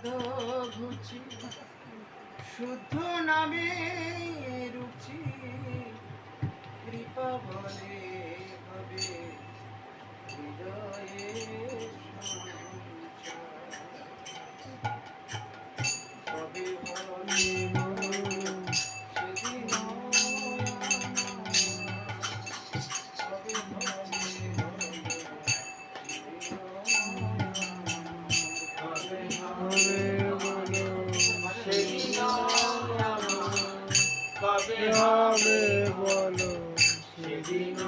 ঘুচি শুদ্ধ নামে রুচি কৃপা বলে হবে হৃদয়ে সবে হবে সেদিন সবে হবে কবে হবে বলো সেদিন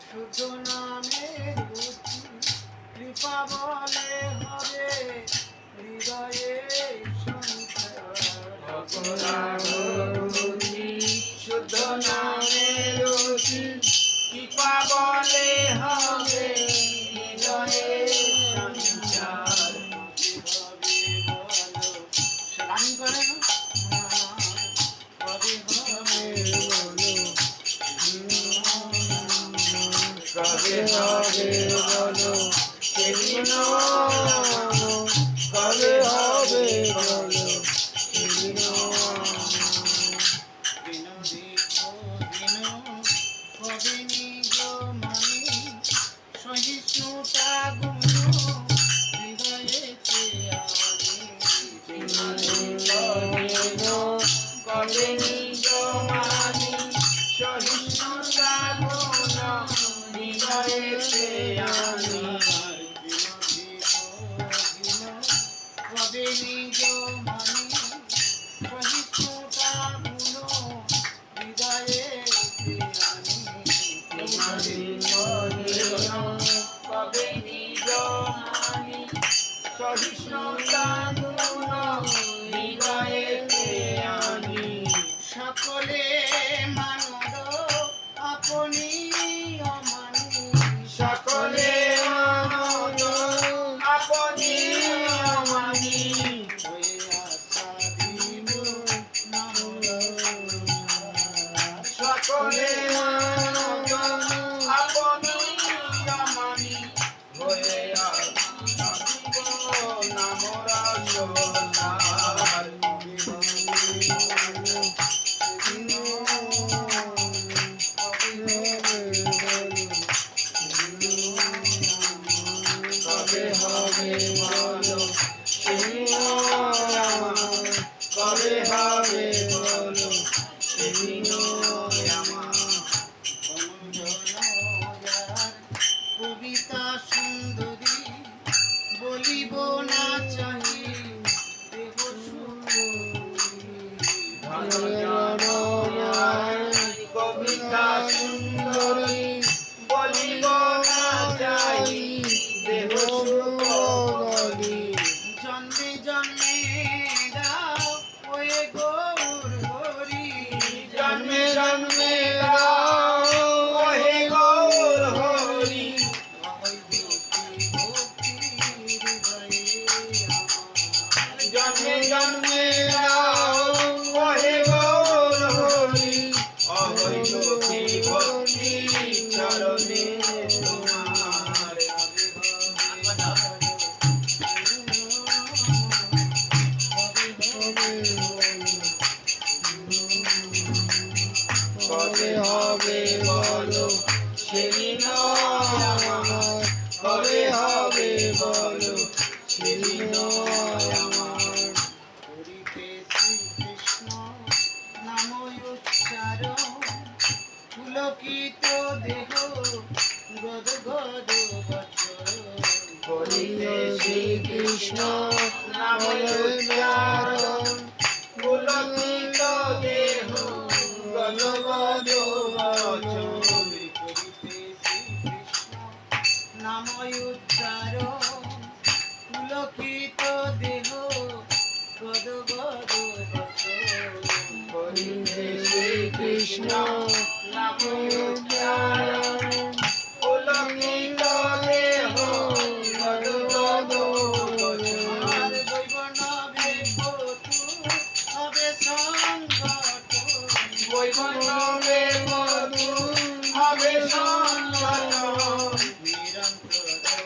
শুদ্ধ নামের কৃপা বলে হবে হৃদয়ে শুদ্ধ নামের কৃপা বলে হবে হৃদয়ে সঞ্চার কবে হবে বলো সেদিন কবে হবে বলো সেদিন কবে নিজ মনে সহিষ্ণুতা গুণ হৃদয়েতে কবে নিজ মানি সহিষ্ণুতা গুণ হৃদয়েতে আনি কবে নিজ মনে সহিষ্ণুতা গুণ হৃদয়েতে কবে নিজ মানি সহিষ্ণুতা গুণ হৃদয়েতে আনি সকলে মানব আপনি অমানি সকলে মানব আপনি অমানি হয়ে আসাধীন নাম সকলে মানব আপনি অমানি হয়ে নাম রসনার কবে হবে বলো সেদিন কবে হবে বলো সেদিন কবিতা সুন্দরী বলিব না চাহি দেহ কবিতা সুন্দরী বলিব না যাই দেহ সুন্দরী জন্মে জন্মে দাও ওয়ে গৌর হরি জন্মে জন্মে গাও ওহে গৌর হরি জন্মে জন্মে গাও ওহে গৌর হরি অহৈ জ্যোতি ভক্তি চরণে তোমার কবে হবে বলো সেদিন আমার কবে হবে বলো সেদিন আমার করিতে শ্রীকৃষ্ণ নাম উচ্চারণ পুলকিত দেহ গদ গদ বচন করিতে শ্রীকৃষ্ণ নাম উচ্চারণ পুলকিত দেহ গদ গদ বচন করিতে শ্রীকৃষ্ণ নাম উচ্চারণ পুলকিত দেহ গদ গদ বচন করিতে শ্রীকৃষ্ণ নাম উচ্চারণ পুলকিত দেহ গদ গদ বচন আর বৈবনবে বধূ হবে সংগঠন বৈবনবে মধু হবে সংগঠন নিরন্তর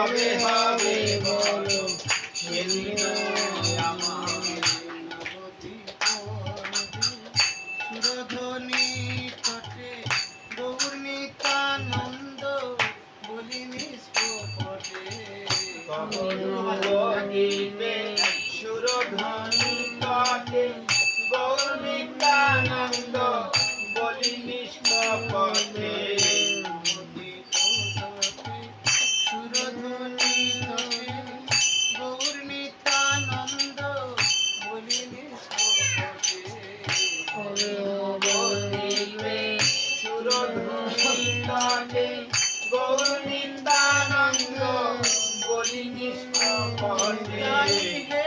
কবে হবে বলো সেদিন আমার নবদ্বীপ সুরধ্বনি তটে গৌর নিত্যানন্দ বলি নিষ্কপটে নবদ্বীপে সুরধ্বনি তটে গৌর নিত্যানন্দ বলি নিষ্কপটে সুরধ্বনি তটে গৌর নিত্যানন্দ বলি নিষ্কপটে নবদ্বীপে সুরধ্বনি তটে গৌর নিত্যানন্দ বলি নিষ্কপটে হে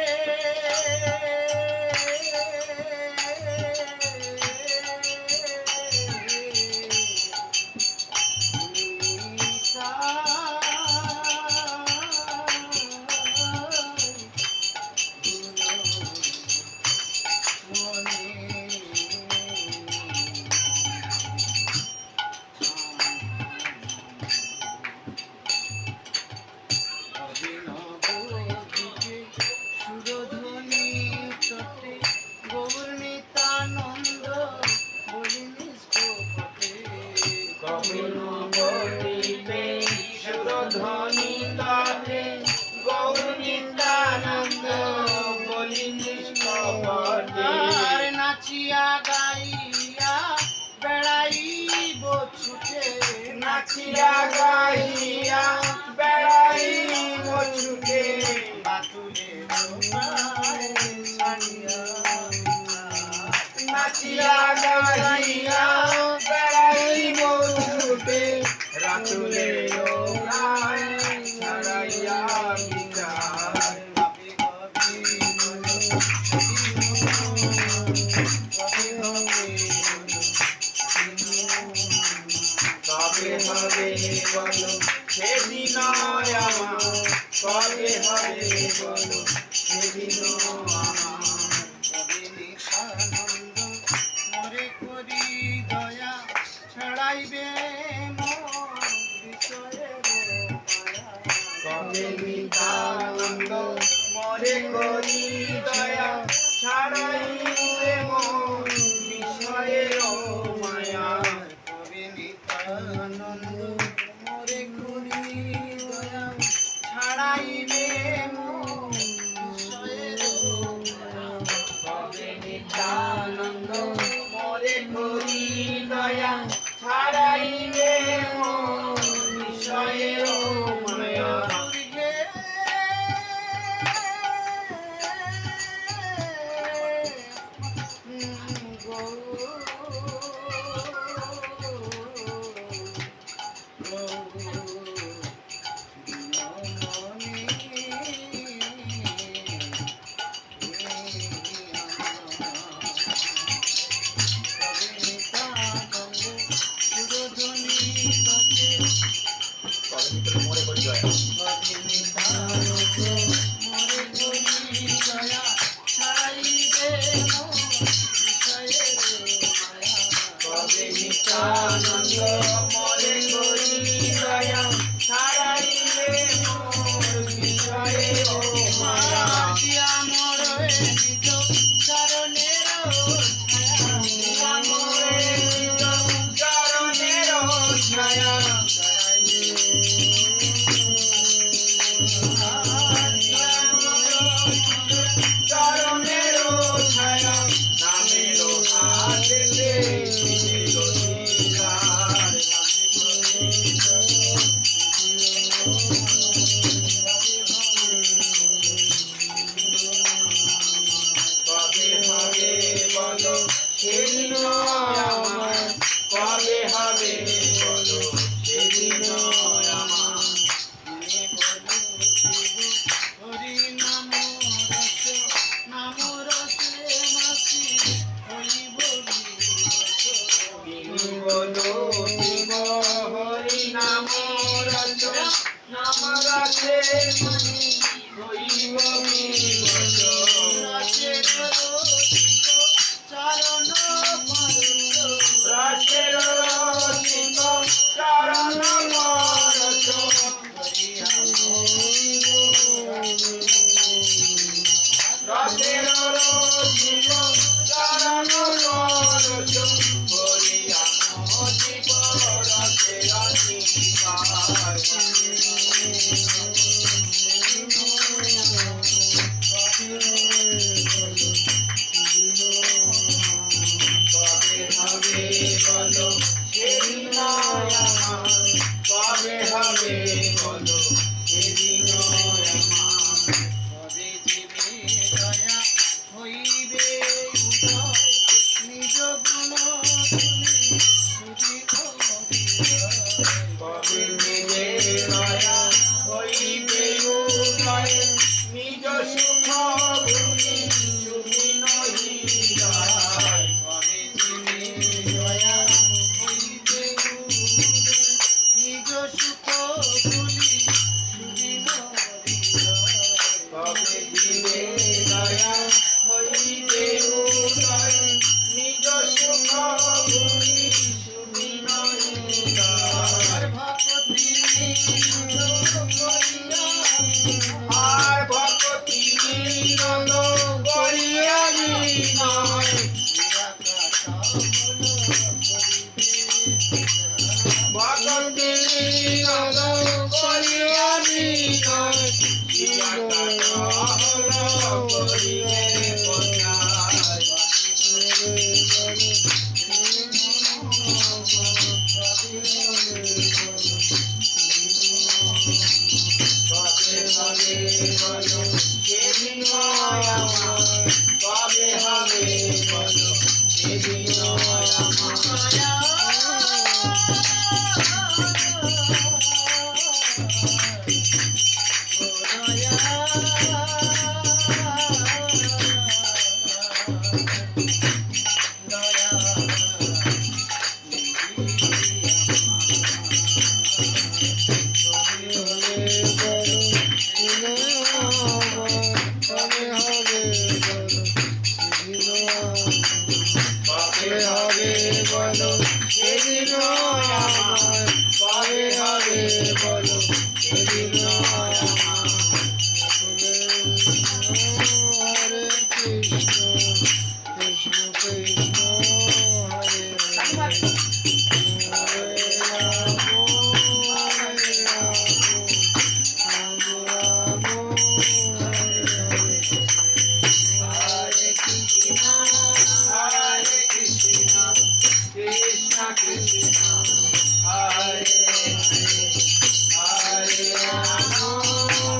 সুরধ্বনি তটে গৌর নিত্যানন্দ বলি নিষ্কপটে কবে নবদ্বীপে সুরধ্বনি তটে গৌর নিত্যানন্দ বলি নিষ্কপটে আর নাচিয়া গাইয়া বেড়াইব ছুটে নাচিয়া গাইয়া বেড়াইব ছুটে বাতুলে ছাড়িয়া নাচিয়া গাইয়া বেড়াইব ছুটে রাতুলে ছাড়াইয়া বিচার ভাবে ভাবে বলো কবে হবে কবে হবে বলো সেদিন আমার কবে হবে বলো সেদিন আমার কবে নিত্যানন্দ মরে করি দয়া ছড়াইবে মোর বিষয়ের মায়া কবে নিত্যানন্দ মরে করি দয়া ছাড়াইবে মোর বিষয়ের মায়া কবে নিত্যানন্দ মরে করি দয়া ছাড়াইবে মোর বিষয়ের মায়া কবে নিত্যানন্দ মরে করি দয়া ছাড়াইবে মোর বিষয়ের মায়া দুর্গে মরে করি দয়া কবে নিত্যানন্দ মরে করি দয়া ছাড়াইবে মোর বিষয়ের মায়া আমরে নিজ চরণের ছায়া চরণের ছায়া নামের হাতেতে ছিল দিদার কবে হবে বলো সেদিন আমার কবে হবে বলো সেদিন আমার তিনি বলো শিব হরি নাম রচ নাম রাখে মনি হইব বিবচ রাশের রচিত চরণ পরশ দিবে দয়া হইবে উদয় নিজ সুখ ভূমি সুবিনয় আর ভক্তি আর ভক্তি নিরন করিয়া বিনয় ভক্তি নিরন করিয়া বিনয় করিবে কবে হবে বলো সেদিন আমার কবে হবে বলো সেদিন আমার কবে হবে বলো সেদিন আমার কবে হবে বলো সেদিন আমার Hare Krishna, Krishna Krishna, Hare Hare, Hare Rama,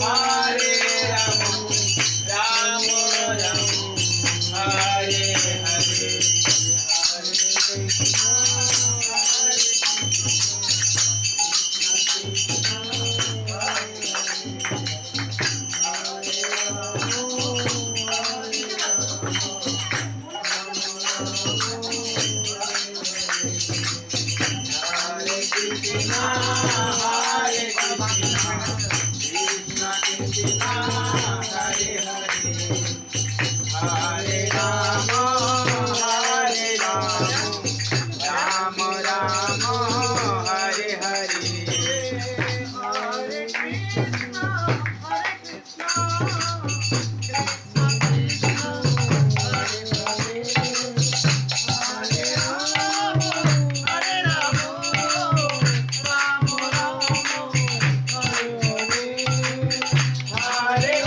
Hare Rama, Rama Rama, Hare Hare. Hare Krishna, Hare Krishna, Krishna Krishna, Hare Hare, Hare Rama, Hare Rama, Rama Rama, Hare Hare, Hare Krishna, Hare Krishna, Hare Krishna, Krishna Krishna, Hare Hare, Hare Rama, Hare Rama, Rama Rama, Hare Hare. Hare Krishna, Hare Krishna, Hare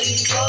Hare